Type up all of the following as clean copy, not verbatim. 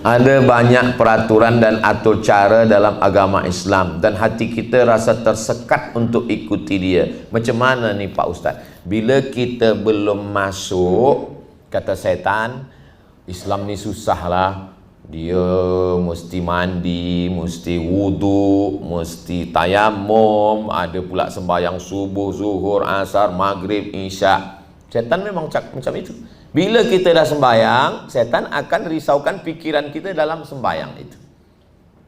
Ada banyak peraturan dan atur cara dalam agama Islam dan hati kita rasa tersekat untuk ikuti dia. Macam mana ni Pak Ustaz? Bila kita belum masuk, kata setan, Islam ni susah lah. Dia mesti mandi, mesti wudu, mesti tayamum, ada pula sembahyang subuh, zuhur, asar, maghrib, isya. Setan memang macam itu. Bila kita dah sembahyang, setan akan risaukan pikiran kita dalam sembahyang itu.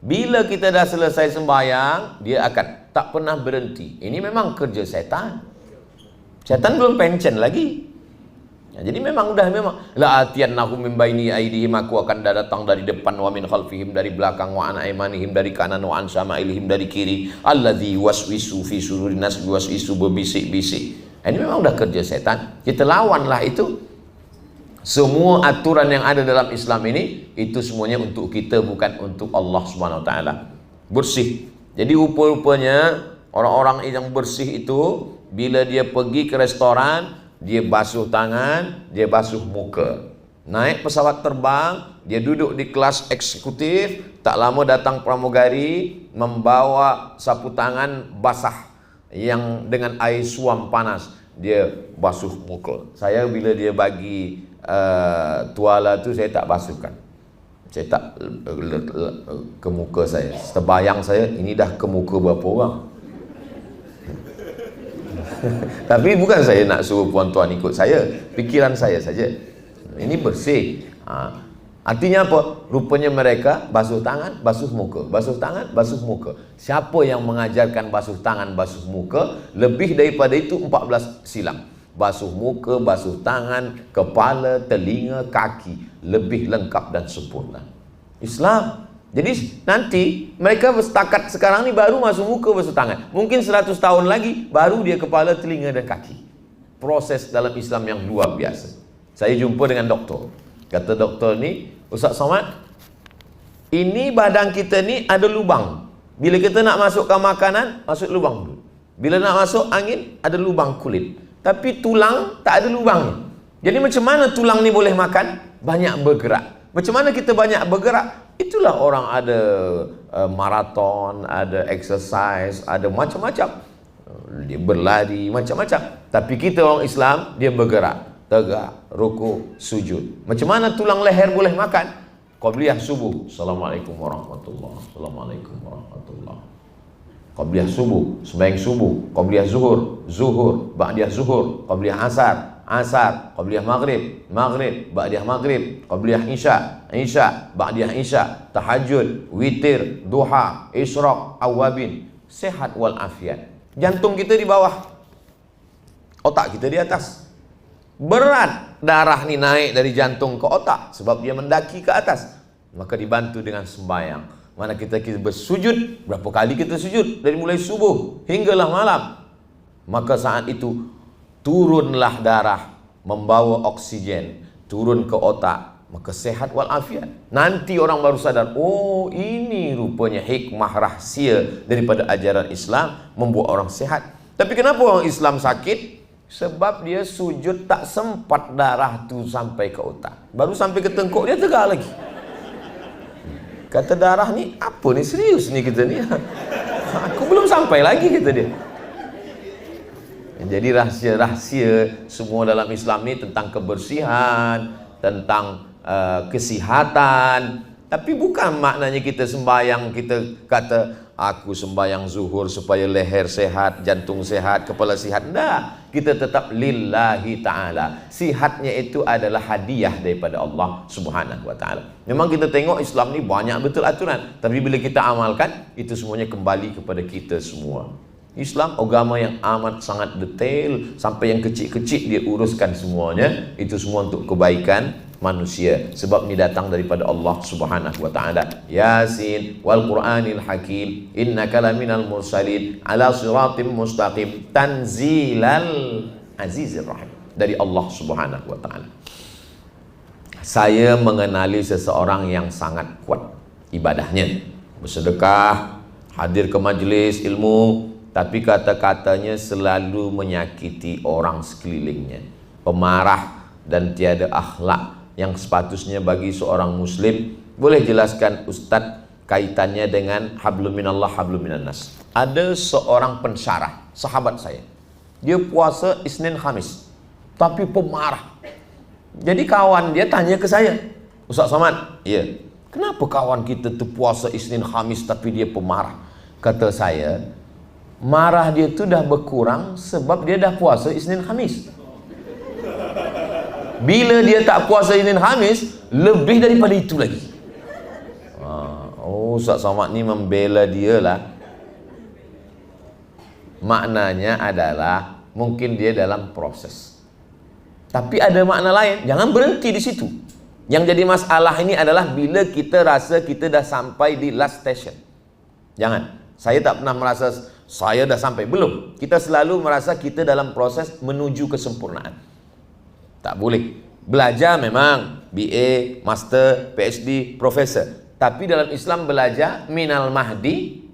Bila kita dah selesai sembahyang, dia akan tak pernah berhenti. Ini memang kerja setan. Setan belum pension lagi. Ya, jadi memang la atiyannahu min baini aydihim, aku akan datang dari depan, wa min khalfihim, dari belakang, wa an aymanihim, dari kanan, wa an syama'ilihim, dari kiri, alladzi waswisu fi sudurin nas, waswisu, berbisik-bisik. Ini memang udah kerja setan. Kita lawanlah itu. Semua aturan yang ada dalam Islam ini, itu semuanya untuk kita, bukan untuk Allah Subhanahu wa taala. Bersih. Jadi rupa-rupanya orang-orang yang bersih itu, bila dia pergi ke restoran, dia basuh tangan, dia basuh muka. Naik pesawat terbang, dia duduk di kelas eksekutif, tak lama datang pramugari membawa sapu tangan basah yang dengan air suam panas, dia basuh muka. Saya bila dia bagi tuala tu, saya tak basuhkan. Saya tak ke muka saya. Terbayang saya, ini dah ke muka berapa orang. Tapi bukan saya nak suruh puan-tuan ikut saya, pikiran saya saja. Ini bersih. Artinya apa? Rupanya mereka basuh tangan, basuh muka, basuh tangan, basuh muka. Siapa yang mengajarkan basuh tangan, basuh muka? Lebih daripada itu 14 silam. Basuh muka, basuh tangan, kepala, telinga, kaki, lebih lengkap dan sempurna Islam. Jadi nanti mereka setakat sekarang ni baru basuh muka, basuh tangan. Mungkin 100 tahun lagi baru dia kepala, telinga dan kaki. Proses dalam Islam yang luar biasa. Saya jumpa dengan doktor. Kata doktor ni, Ustaz Somad, ini badan kita ni ada lubang. Bila kita nak masukkan makanan, masuk lubang dulu. Bila nak masuk angin, ada lubang kulit. Tapi tulang tak ada lubangnya. Jadi macam mana tulang ni boleh makan? Banyak bergerak. Macam mana kita banyak bergerak? Itulah orang ada maraton, ada exercise, ada macam-macam. Dia berlari, macam-macam. Tapi kita orang Islam, dia bergerak. Tegak, rukuk, sujud. Macam mana tulang leher boleh makan? Qabliyah subuh. Assalamualaikum warahmatullahi wabarakatuh. Assalamualaikum warahmatullahi wabarakatuh. Qabliyah subuh, sembahyang subuh. Qabliyah zuhur, zuhur. Ba'diyah zuhur. Qabliyah asar, asar. Qabliyah maghrib, maghrib. Ba'diyah maghrib. Qabliyah isya, isya. Ba'diyah isya. Tahajud, witir, duha, isyraq, awabin. Sehat walafiat. Jantung kita di bawah, otak kita di atas. Berat darah ni naik dari jantung ke otak sebab dia mendaki ke atas. Maka dibantu dengan sembahyang. Mana kita bersujud, berapa kali kita sujud dari mulai subuh hinggalah malam. Maka saat itu turunlah darah membawa oksigen turun ke otak, maka sehat walafiat. Nanti orang baru sadar, oh ini rupanya hikmah rahsia daripada ajaran Islam membuat orang sehat. Tapi kenapa orang Islam sakit? Sebab dia sujud tak sempat darah tu sampai ke otak. Baru sampai ke tengkuk dia tegak lagi. Kata darah ni, apa ni, serius ni kita ni. Aku belum sampai lagi, kata dia. Jadi rahsia-rahsia semua dalam Islam ni tentang kebersihan, tentang kesihatan. Tapi bukan maknanya kita sembahyang, kita kata aku sembahyang zuhur supaya leher sehat, jantung sehat, kepala sehat. Tidak, kita tetap lillahi ta'ala. Sihatnya itu adalah hadiah daripada Allah Subhanahu wa ta'ala. Memang kita tengok Islam ni banyak betul aturan, tapi bila kita amalkan, itu semuanya kembali kepada kita semua. Islam agama yang amat sangat detail, sampai yang kecil-kecil dia uruskan semuanya. Itu semua untuk kebaikan manusia, sebab ini datang daripada Allah Subhanahu wa taala. Yasin wal Qur'anil Hakim, innaka laminal mursalin ala siratim mustaqim, tanzilal azizir rahim, dari Allah Subhanahu wa taala. Saya mengenali seseorang yang sangat kuat ibadahnya, bersedekah, hadir ke majlis ilmu, tapi kata-katanya selalu menyakiti orang sekelilingnya, pemarah dan tiada akhlak yang sepatutnya bagi seorang muslim Boleh jelaskan Ustadz kaitannya dengan hablum minallah, hablum minannas. Ada seorang pensyarah, sahabat saya. Dia puasa Isnin Khamis, tapi pemarah. Jadi kawan dia tanya ke saya, Ustaz Somad, iya, kenapa kawan kita tu puasa Isnin Khamis tapi dia pemarah? Kata saya, marah dia tu dah berkurang sebab dia dah puasa Isnin Khamis. Bila dia tak puasa Isnin Khamis, lebih daripada itu lagi. Oh, Ustaz Somad ni membela dia lah. Maknanya adalah mungkin dia dalam proses. Tapi ada makna lain, jangan berhenti di situ. Yang jadi masalah ini adalah bila kita rasa kita dah sampai di last station. Jangan. Saya tak pernah merasa saya dah sampai, belum. Kita selalu merasa kita dalam proses menuju kesempurnaan. Tak boleh. Belajar memang BA, Master, PhD, Profesor. Tapi dalam Islam belajar minal mahdi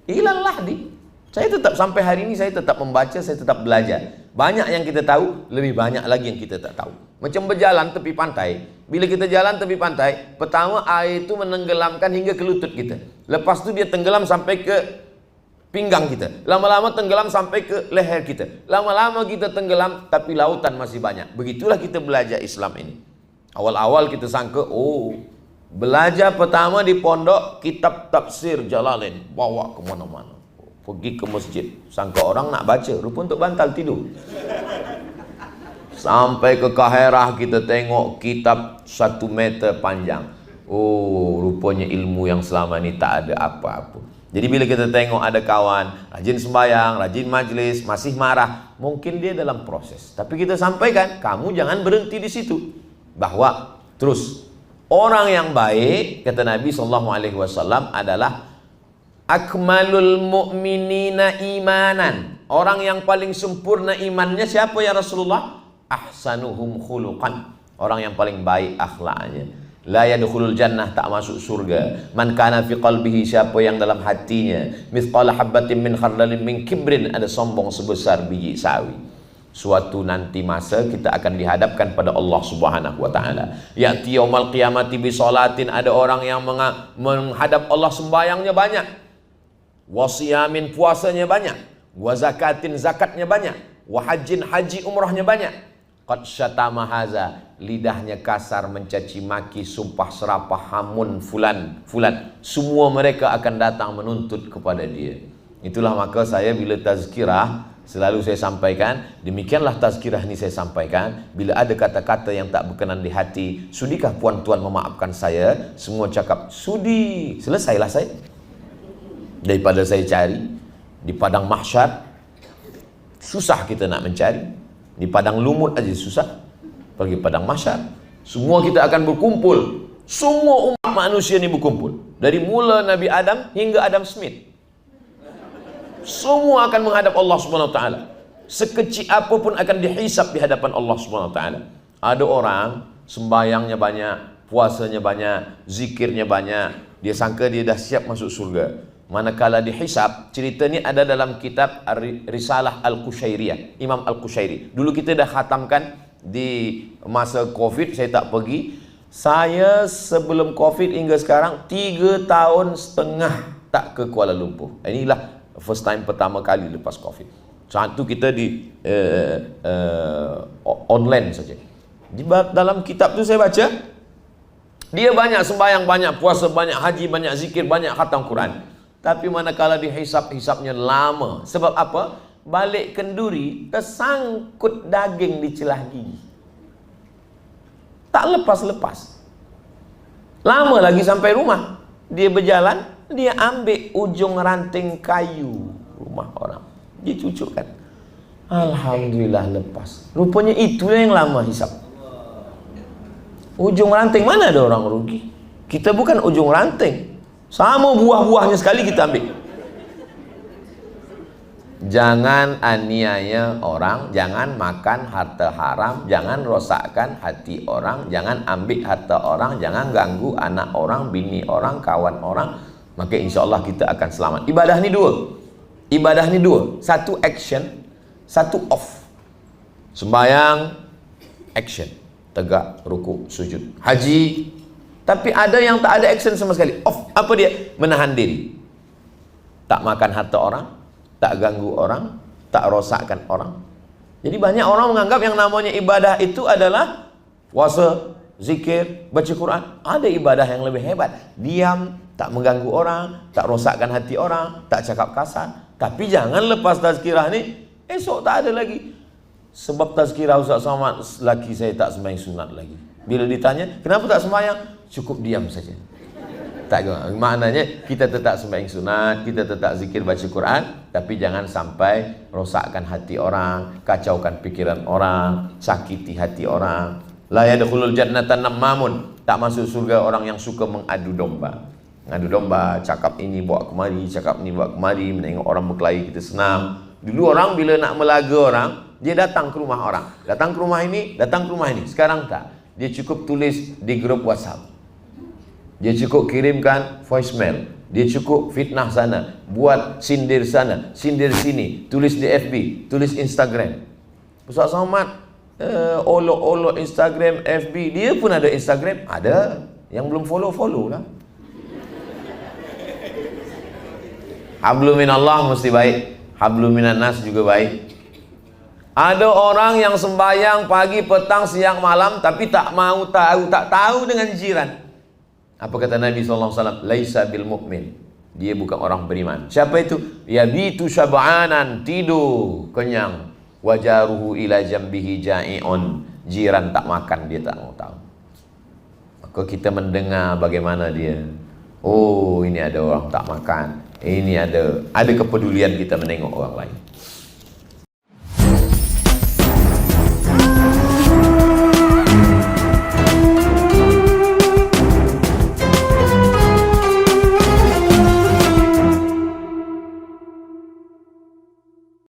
ilal lahdi. Saya tetap sampai hari ini, saya tetap membaca, saya tetap belajar. Banyak yang kita tahu, lebih banyak lagi yang kita tak tahu. Macam berjalan tepi pantai. Bila kita jalan tepi pantai, pertama air itu menenggelamkan hingga ke lutut kita. Lepas itu dia tenggelam sampai ke pinggang kita. Lama-lama tenggelam sampai ke leher kita. Lama-lama kita tenggelam, tapi lautan masih banyak. Begitulah kita belajar Islam ini. Awal-awal kita sangka, oh, belajar pertama di pondok, kitab tafsir Jalalain, bawa kemana-mana. Pergi ke masjid, sangka orang nak baca, rupa untuk bantal tidur. Sampai ke Kaherah kita tengok kitab 1 meter panjang. Oh, rupanya ilmu yang selama ini tak ada apa-apa. Jadi bila kita tengok ada kawan rajin sembahyang, rajin majlis, masih marah, mungkin dia dalam proses. Tapi kita sampaikan, kamu jangan berhenti di situ. Bahwa terus orang yang baik, kata Nabi SAW, adalah akmalul mu'minina imanan. Orang yang paling sempurna imannya siapa ya Rasulullah? Ahsanuhum khuluqan. Orang yang paling baik akhlaknya. La yadkhulul jannah, tak masuk surga. Man kana fi qalbihi, siapa yang dalam hatinya mithqala habatin min khardalin min kibrin, ada sombong sebesar biji sawi. Suatu nanti masa kita akan dihadapkan pada Allah Subhanahu wa taala. Ya'ti yaumal qiyamati bi salatin, ada orang yang menghadap Allah sembayangnya banyak. Wa siyamin, puasanya banyak. Wa zakatin, zakatnya banyak. Wa hajjin, haji umrahnya banyak. Qad syatama haza, lidahnya kasar, mencaci maki, sumpah serapah, hamun fulan. Semua mereka akan datang menuntut kepada dia. Itulah maka saya bila tazkirah selalu saya sampaikan, demikianlah tazkirah ini saya sampaikan. Bila ada kata-kata yang tak berkenan di hati, sudikah puan tuan memaafkan saya? Semua cakap sudi, selesailah saya. Daripada saya cari di padang mahsyar, susah kita nak mencari. Di padang lumut aja susah, pergi padang mahsyar. Semua kita akan berkumpul. Semua umat manusia ini berkumpul. Dari mula Nabi Adam hingga Adam Smith. Semua akan menghadap Allah Subhanahu wa taala. Sekecil apapun akan dihisap di hadapan Allah Subhanahu wa taala. Ada orang sembayangnya banyak, puasanya banyak, zikirnya banyak. Dia sangka dia dah siap masuk surga. Manakala dihisab, cerita ni ada dalam kitab Risalah Al-Qushairiyah, Imam Al-Qushairi. Dulu kita dah khatamkan di masa Covid, saya tak pergi. Saya sebelum Covid hingga sekarang 3 tahun setengah tak ke Kuala Lumpur. Inilah first time pertama kali lepas Covid. Saat tu kita di online saja. Di dalam kitab tu saya baca, dia banyak sembahyang, banyak puasa, banyak haji, banyak zikir, banyak khatam Quran. Tapi manakala dihisap-hisapnya lama. Sebab apa? Balik kenduri, tersangkut daging di celah gigi. Tak lepas-lepas. Lama lagi sampai rumah. Dia berjalan, dia ambil ujung ranting kayu rumah orang. Dia cucukkan. Alhamdulillah lepas. Rupanya itu yang lama hisap. Ujung ranting, mana ada orang rugi? Kita bukan ujung ranting. Sama buah-buahnya sekali kita ambil. Jangan aniaya orang, jangan makan harta haram, jangan rosakkan hati orang, jangan ambil harta orang, jangan ganggu anak orang, bini orang, kawan orang. Maka insya Allah kita akan selamat. Ibadah ni dua. Ibadah ni dua. Satu action, satu off. Sembayang, action. Tegak, rukuk, sujud. Haji, Tapi ada yang tak ada action sama sekali. Off. Apa dia? Menahan diri. Tak makan harta orang, tak ganggu orang, tak rosakkan orang. Jadi banyak orang menganggap yang namanya ibadah itu adalah puasa, zikir, baca Quran. Ada ibadah yang lebih hebat. Diam, tak mengganggu orang, tak rosakkan hati orang, tak cakap kasar. Tapi jangan lepas tazkirah ni, esok tak ada lagi. Sebab tazkirah Ustaz Somad, laki saya tak sembahyang sunat lagi. Bila ditanya, kenapa tak sembahyang? Cukup diam saja. Tak, maknanya kita tetap sembahyang sunat, kita tetap zikir baca Quran, tapi jangan sampai rosakkan hati orang, kacaukan pikiran orang, sakiti hati orang. La yadkhulul jannata nammamun, tak masuk surga orang yang suka mengadu domba. Mengadu domba, cakap ini bawa kemari, cakap ini bawa kemari, menengok orang berkelahi kita senang. Dulu orang bila nak melaga orang, dia datang ke rumah orang, datang ke rumah ini, datang ke rumah ini. Sekarang tak, dia cukup tulis di grup WhatsApp. Dia cukup kirimkan voicemail. Dia cukup fitnah sana, buat sindir sana, sindir sini, tulis di FB, tulis Instagram. Ustaz Somad olok-olok Instagram, FB. Dia pun ada Instagram? Ada. Yang belum follow lah. Hablum minallah mesti baik, hablum minan nas juga baik. Ada orang yang sembahyang pagi, petang, siang, malam, tapi tak mau tahu, tak tahu dengan jiran. Apa kata Nabi SAW? Laisa bil mu'min. Dia bukan orang beriman. Siapa itu? Yabitu syab'anan, tidur kenyang. Wajaruhu ila jambihi ja'i'un. Jiran tak makan, dia tak mau tahu. Maka kita mendengar bagaimana dia. Oh, ini ada orang tak makan. Ini ada kepedulian kita menengok orang lain.